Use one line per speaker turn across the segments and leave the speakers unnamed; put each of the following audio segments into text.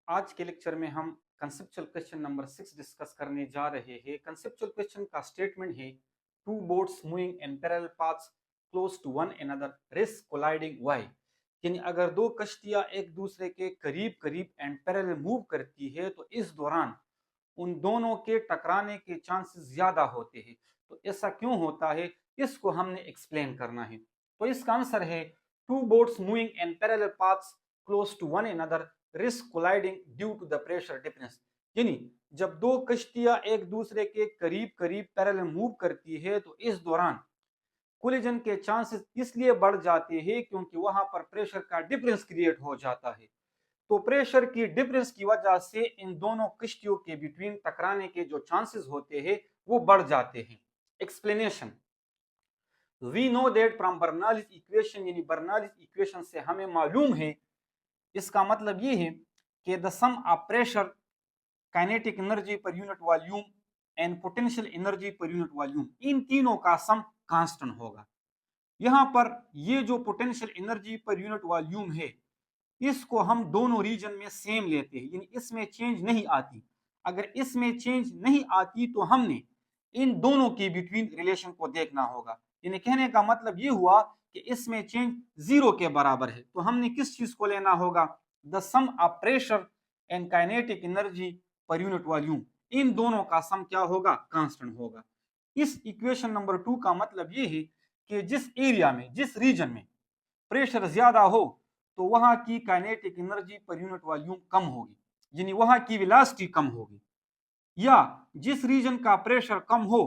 आज के लेक्चर में हम कंसेप्चुअल क्वेश्चन नंबर 6 डिस्कस करने जा रहे हैं। कंसेप्चुअल क्वेश्चन का स्टेटमेंट है two boats moving in parallel paths close to one another risk colliding why. यानी अगर दो कश्तियां एक दूसरे के करीब करीब एंड पैरेलल मूव करती है तो इस दौरान उन दोनों के टकराने के चांसेस ज्यादा होते हैं। तो ऐसा क्यों होता है, इसको हमने एक्सप्लेन करना है। तो इसका आंसर है two boats moving in parallel paths close to one another risk colliding due to the pressure difference. यानी जब दो कश्तियां एक दूसरे के करीब करीब पैरेलल मूव करती है तो इस दौरान कोलिजन के चांसेस इसलिए बढ़ जाते हैं क्योंकि वहां पर प्रेशर का डिफरेंस क्रिएट हो जाता है। तो प्रेशर की डिफरेंस की वजह से इन दोनों कश्तियों के बिटवीन टकराने के जो चांसेस होते हैं वो बढ़ जाते हैं। Explanation, we know that from Bernoulli's equation, यानी बर्नौलीज इक्वेशन से हमें मालूम है, इसका मतलब ये है कि the sum of pressure, kinetic energy per unit volume and potential energy per unit volume, इन तीनों का सम कांस्टेंट होगा। यहां पर ये जो potential energy per unit volume है इसको हम दोनों रीजन में सेम लेते हैं, यानी इसमें चेंज नहीं आती। अगर इसमें चेंज नहीं आती तो हमने इन दोनों के बिटवीन रिलेशन को देखना होगा। यानी कहने का मतलब ये हुआ कि इसमें चेंज जीरो के बराबर है, तो हमने किस चीज को लेना होगा, the sum of pressure and kinetic energy per unit volume, इन दोनों का सम क्या होगा, कांस्टेंट होगा। इस इक्वेशन नंबर 2 का मतलब ये है कि जिस एरिया में, जिस रीजन में प्रेशर ज्यादा हो तो वहां की kinetic energy per unit volume कम होगी, यानी वहां की वेलोसिटी कम होगी। या जिस रीजन का प्रेशर कम हो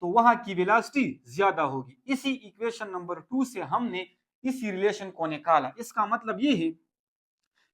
तो वहां की वेलोसिटी ज्यादा होगी। इसी इक्वेशन नंबर 2 से हमने इसी रिलेशन को निकाला। इसका मतलब ये है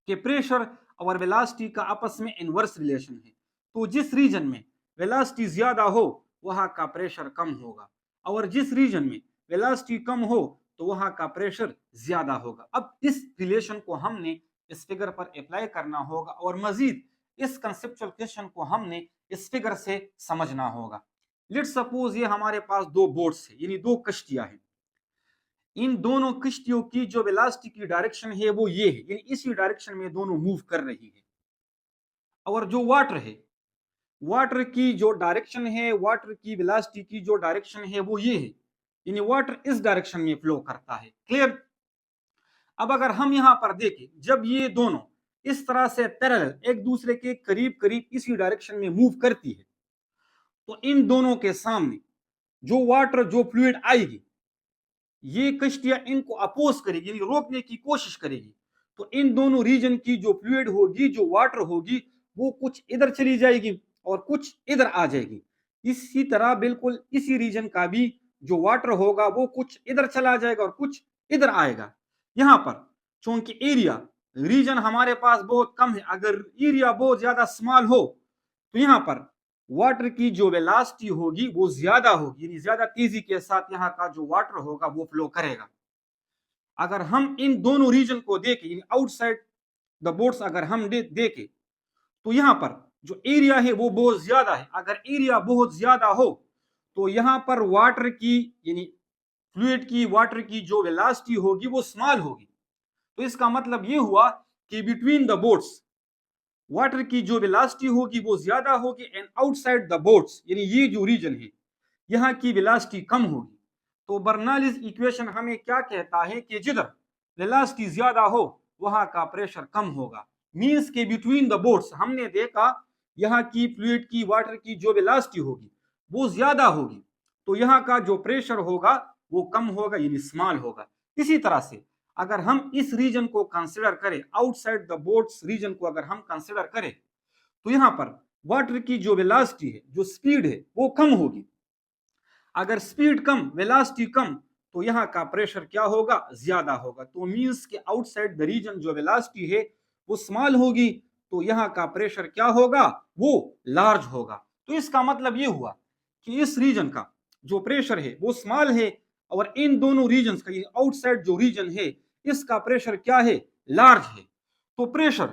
कि प्रेशर और वेलोसिटी का आपस में इनवर्स रिलेशन है। तो जिस रीजन में वेलोसिटी ज्यादा हो वहां का प्रेशर कम होगा, और जिस रीजन में वेलोसिटी कम हो तो वहां का प्रेशर ज्यादा होगा। अब इस रिलेशन को हमने इस फिगर पर अप्लाई करना होगा और मजीद इस कंसेप्चुअल क्वेश्चन को हमने इस फिगर से समझना होगा। लेट्स सपोज ये हमारे पास दो बोट्स है, यानी दो कश्तियां हैं। इन दोनों कश्तियों की जो वेलोसिटी की डायरेक्शन है वो ये है, यानी इसी डायरेक्शन में दोनों मूव कर रही है। और जो वाटर है, वाटर की जो डायरेक्शन है, वाटर की वेलोसिटी की जो डायरेक्शन है वो ये है, यानी वाटर इस डायरेक्शन में फ्लो करता है। क्लियर। अब अगर हम यहां पर देखें, जब ये दोनों इस तरह से पैरेलल एक दूसरे के करीब करीब इसी डायरेक्शन में मूव करती है तो इन दोनों के सामने जो वाटर, जो फ्लूइड आएगी, ये कश्तियां इनको अपोज करेगी, यानी रोकने की कोशिश करेगी। तो इन दोनों रीजन की जो फ्लूइड होगी, जो वाटर होगी, वो कुछ इधर चली जाएगी और कुछ इधर आ जाएगी। इसी तरह बिल्कुल इसी रीजन का भी जो वाटर होगा वो कुछ इधर चला जाएगा और कुछ इधर आएगा। यहां पर चूंकि एरिया, रीजन हमारे पास बहुत कम है, अगर एरिया बहुत ज्यादा स्मॉल हो तो यहां पर वाटर की जो वेलोसिटी होगी वो ज्यादा होगी, यानी ज्यादा तेजी के साथ यहाँ का जो वाटर होगा वो फ्लो करेगा। अगर हम इन दोनों रीजन को देखें, यानी आउटसाइड द बोट्स अगर हम देखें तो यहाँ पर जो एरिया है वो बहुत ज्यादा है। अगर एरिया बहुत ज्यादा हो तो यहाँ पर वाटर की, यानी फ्लूइड की, वाटर की जो वेलोसिटी होगी वो स्मॉल होगी। तो इसका मतलब ये हुआ कि बिटवीन द बोट्स वाटर की जो वेलोसिटी होगी वो ज्यादा होगी एंड आउटसाइड द बोट्स, यानी ये जो रीजन है यहाँ की वेलोसिटी कम होगी। तो बर्नौलीज इक्वेशन हमें क्या कहता है कि जिधर वेलोसिटी ज्यादा हो वहां का प्रेशर कम होगा। मींस के बिटवीन द बोट्स हमने देखा यहाँ की फ्लूइड की, वाटर की जो वेलोसिटी होगी वो ज्यादा होगी, तो यहाँ का जो प्रेशर होगा वो कम होगा, यानी स्मॉल होगा। इसी तरह से अगर हम इस रीजन को कंसिडर करें, आउटसाइड द बोट्स रीजन को अगर हम कंसिडर करें तो यहाँ पर वाटर की जो वेलोसिटी है, जो स्पीड है वो कम होगी। अगर स्पीड कम, वेलोसिटी कम, तो यहाँ का प्रेशर क्या होगा, ज्यादा होगा। तो मींस के आउटसाइड द रीजन जो वेलोसिटी है वो स्मॉल होगी, तो यहाँ का प्रेशर क्या होगा, वो लार्ज होगा। तो इसका मतलब ये हुआ कि इस रीजन का जो प्रेशर है वो स्मॉल है और इन दोनों रीजन का, आउटसाइड जो रीजन है इसका प्रेशर क्या है, लार्ज है। तो प्रेशर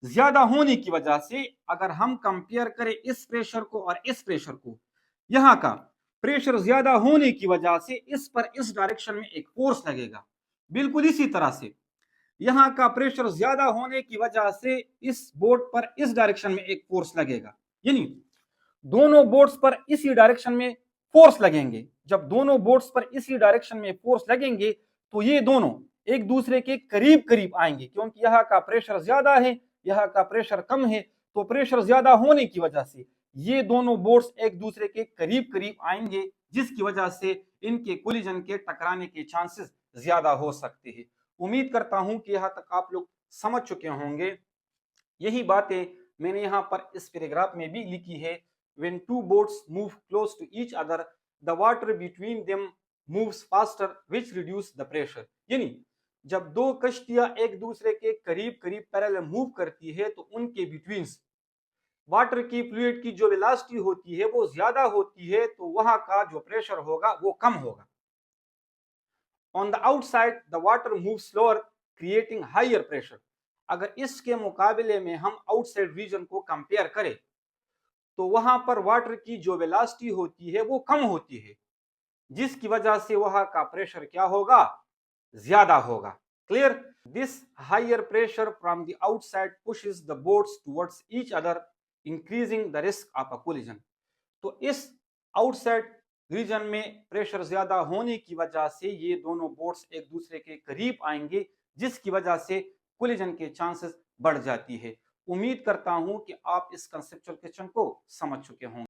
ज्यादा होने की वजह से अगर हम कंपेयर करें इस प्रेशर को और इस प्रेशर को, यहाँ का प्रेशर ज्यादा होने की वजह से इस पर इस डायरेक्शन में एक फोर्स लगेगा। बिल्कुल इसी तरह से यहाँ का प्रेशर ज्यादा होने की वजह से इस बोट पर इस डायरेक्शन में एक फोर्स लगेगा, यानी दोनों बोट्स पर इसी डायरेक्शन में फोर्स लगेंगे। जब दोनों बोट्स पर इसी डायरेक्शन में फोर्स लगेंगे तो ये दोनों एक दूसरे के करीब करीब आएंगे, क्योंकि यहाँ का प्रेशर ज्यादा है, यहाँ का प्रेशर कम है, तो प्रेशर ज्यादा होने की वजह से ये दोनों बोट्स एक दूसरे के करीब करीब आएंगे, जिसकी वजह से इनके कोलिजन के टकराने के चांसेस ज्यादा हो सकते हैं। उम्मीद करता हूं कि यहाँ तक आप लोग समझ चुके होंगे। यही बातें मैंने यहाँ पर इस पैराग्राफ में भी लिखी है। When two boats move close to each other, the water between them moves faster, which reduce the pressure. यानी जब दो कश्तियां एक दूसरे के करीब करीब पैरेलल मूव करती है तो उनके बिटवीन वाटर की फ्लूइड की जो वेलोसिटी होती है वो ज्यादा होती है, तो वहां का जो प्रेशर होगा वो कम होगा। On the outside the water move slower creating higher pressure. अगर इसके मुकाबले में हम आउटसाइड रीजन को कंपेयर करें तो वहां पर वाटर की जो वेलोसिटी होती है वो कम होती है, जिसकी वजह से वहां का प्रेशर क्या होगा, ज्यादा होगा। Clear? This higher pressure from the outside pushes the boats towards each other, increasing the risk of a collision. तो इस आउटसाइड रीजन में प्रेशर ज्यादा होने की वजह से ये दोनों बोट्स एक दूसरे के करीब आएंगे, जिसकी वजह से कोलिजन के चांसेस बढ़ जाती है। उम्मीद करता हूं कि आप इस कंसेप्चुअल क्वेश्चन को समझ चुके होंगे।